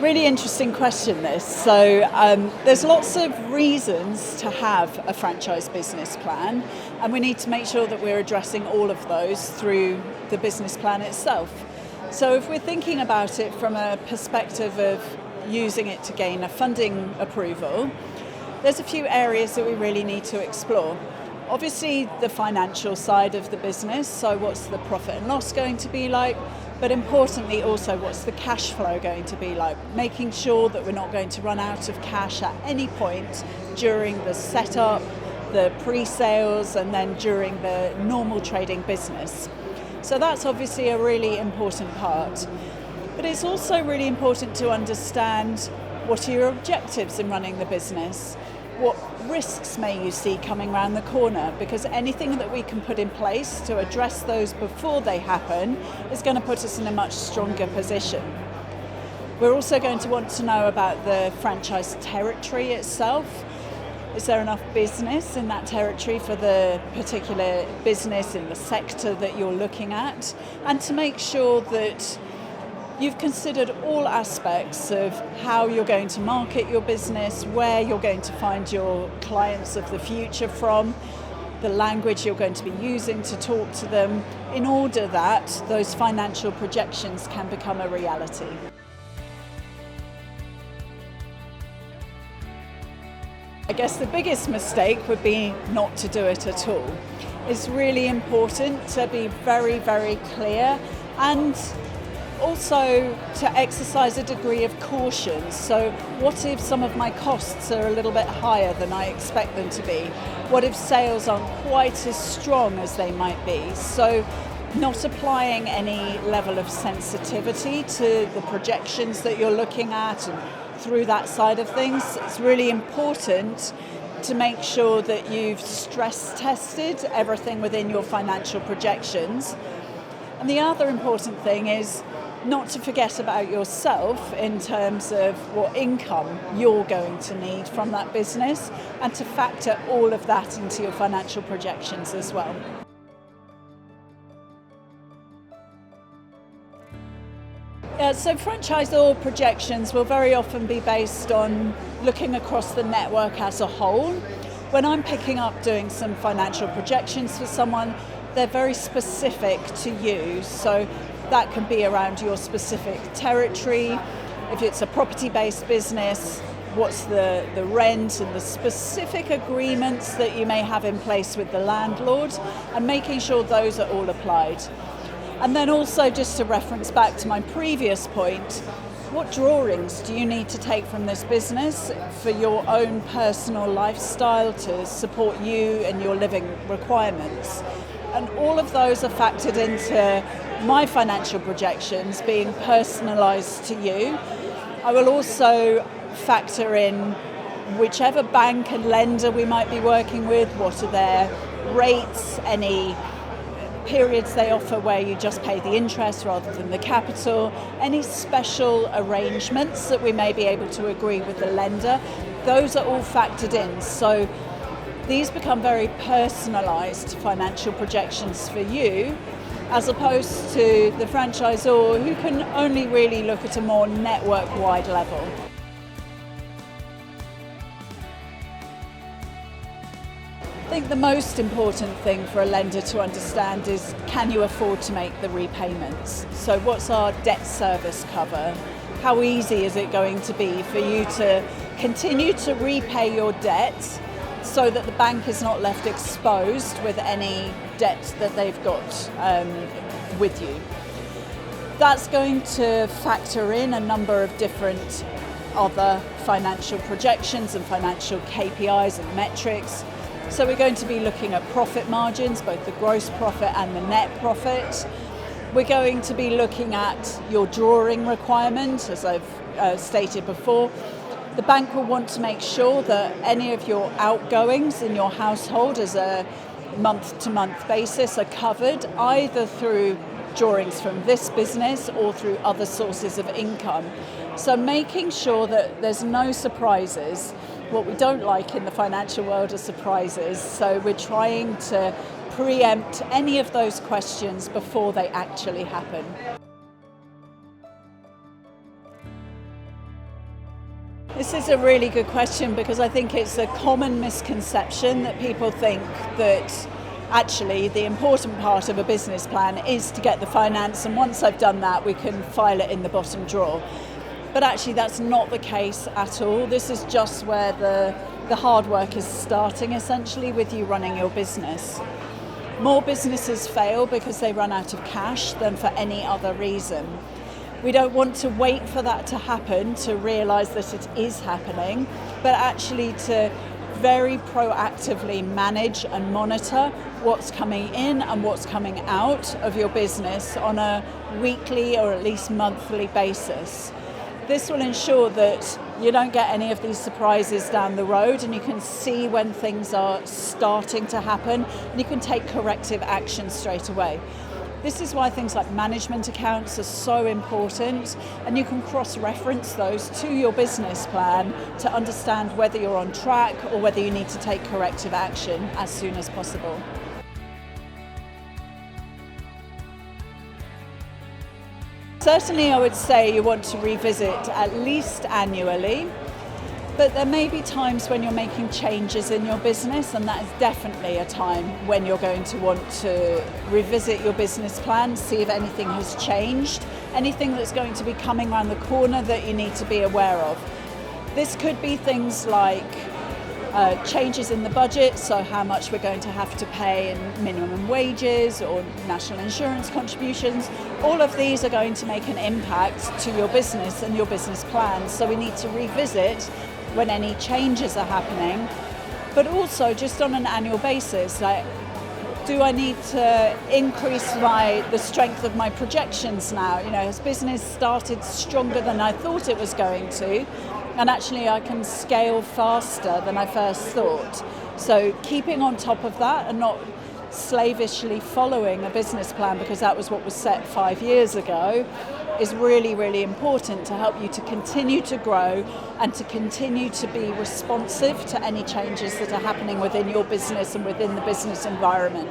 Really interesting question, this. There's lots of reasons to have a franchise business plan, and we need to make sure that we're addressing all of those through the business plan itself. So if we're thinking about it from a perspective of using it to gain a funding approval, there's a few areas that we really need to explore. Obviously, the financial side of the business, so what's the profit and loss going to be like? But importantly also, what's the cash flow going to be like? Making sure that we're not going to run out of cash at any point during the setup, the pre-sales, and then during the normal trading business. So that's obviously a really important part. But it's also really important to understand what are your objectives in running the business. What risks may you see coming around the corner? Because anything that we can put in place to address those before they happen is going to put us in a much stronger position. We're also going to want to know about the franchise territory itself. Is there enough business in that territory for the particular business in the sector that you're looking at? And to make sure that you've considered all aspects of how you're going to market your business, where you're going to find your clients of the future from, the language you're going to be using to talk to them, in order that those financial projections can become a reality. I guess the biggest mistake would be not to do it at all. It's really important to be very, very clear, and also to exercise a degree of caution. So what if some of my costs are a little bit higher than I expect them to be? What if sales aren't quite as strong as they might be? So not applying any level of sensitivity to the projections that you're looking at, and through that side of things, it's really important to make sure that you've stress tested everything within your financial projections. And the other important thing is not to forget about yourself in terms of what income you're going to need from that business, and to factor all of that into your financial projections as well. So franchisor projections will very often be based on looking across the network as a whole. When I'm picking up doing some financial projections for someone, they're very specific to you. So that can be around your specific territory. If it's a property-based business, what's the rent and the specific agreements that you may have in place with the landlord, and making sure those are all applied. And then also, just to reference back to my previous point, what drawings do you need to take from this business for your own personal lifestyle to support you and your living requirements? And all of those are factored into my financial projections, being personalised to you. I will also factor in whichever bank and lender we might be working with, what are their rates, any periods they offer where you just pay the interest rather than the capital, any special arrangements that we may be able to agree with the lender. Those are all factored in. So these become very personalised financial projections for you, as opposed to the franchisor, who can only really look at a more network-wide level. I think the most important thing for a lender to understand is, can you afford to make the repayments? So what's our debt service cover? How easy is it going to be for you to continue to repay your debt so that the bank is not left exposed with any debt that they've got with you? That's going to factor in a number of different other financial projections and financial KPIs and metrics. So we're going to be looking at profit margins, both the gross profit and the net profit. We're going to be looking at your drawing requirement, as I've stated before. The bank will want to make sure that any of your outgoings in your household as a month-to-month basis are covered, either through drawings from this business or through other sources of income. So making sure that there's no surprises. What we don't like in the financial world are surprises, so we're trying to preempt any of those questions before they actually happen. This is a really good question because I think it's a common misconception that people think that actually the important part of a business plan is to get the finance, and once I've done that we can file it in the bottom drawer. But actually that's not the case at all. This is just where the hard work is starting, essentially, with you running your business. More businesses fail because they run out of cash than for any other reason. We don't want to wait for that to happen to realise that it is happening, but actually to very proactively manage and monitor what's coming in and what's coming out of your business on a weekly or at least monthly basis. This will ensure that you don't get any of these surprises down the road, and you can see when things are starting to happen and you can take corrective action straight away. This is why things like management accounts are so important, and you can cross-reference those to your business plan to understand whether you're on track or whether you need to take corrective action as soon as possible. Certainly I would say you want to revisit at least annually, but there may be times when you're making changes in your business, and that is definitely a time when you're going to want to revisit your business plan, see if anything has changed, anything that's going to be coming around the corner that you need to be aware of. This could be things like changes in the budget, so how much we're going to have to pay in minimum wages or national insurance contributions. All of these are going to make an impact to your business and your business plans, so we need to revisit when any changes are happening, but also just on an annual basis. Like, do I need to increase the strength of my projections now? Has business started stronger than I thought it was going to? And actually I can scale faster than I first thought. So keeping on top of that and not slavishly following a business plan because that was what was set 5 years ago is really, really important to help you to continue to grow and to continue to be responsive to any changes that are happening within your business and within the business environment.